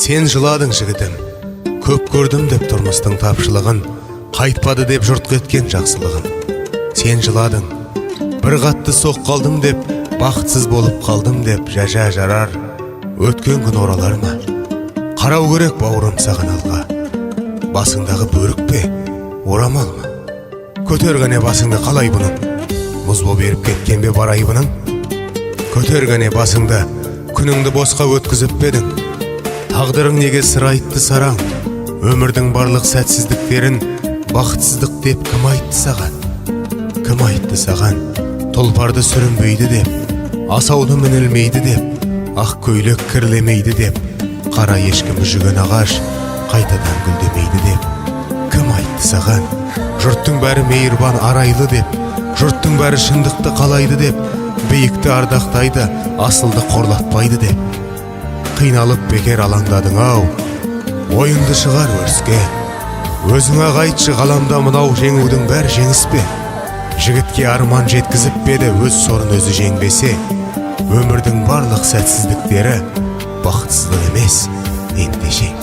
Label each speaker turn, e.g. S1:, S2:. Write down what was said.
S1: Сен жыладың жігітім, көп көрдім деп тұрмыстың тапшылығын, қайтпады деп жұрт кеткен жақсылығын. Сен жыладың, бір қатты соқ қалдым деп, бақытсыз болып қалдым деп, жажа жарар, өткен күн оралар ма? Қарау керек бауырым саған алға, басыңдағы бөрік пе, орамал ма? Көтергіне басыңды қалай бұның, мұз боп еріп кеткен бе бар айбының? Көтергіне басыңды, күніңді босқа өткізіп бедің. Тағдырың неге сыр айтты сараң, өмірдің барлық сәтсіздіктерін бақытсыздық деп кім айтты саған? Кім айтты саған, тұлпарды сүрінбейді деп, асауды мінілмейді деп, ақ көйлек кірлемейді деп, қара ешкім жүген ағаш қайтадан гүлдемейді деп? Кім айтты саған, жұрттың бәрі мейірбан арайлы деп, жұрттың бәрі шындықты қалайды деп, биікті ардақтайды, асылды қорлатпайды деп? Қиналып бекер алаңдадың ау, ойынды шығар өріске. Өзіңа қайтшы ғаламда мынау жеңудің бәр жеңіс пе? Жігітке арман жеткізіп беді, өз сорын өзі жеңбесе, өмірдің барлық сәтсіздіктері бақытсыздық емес, ендеше.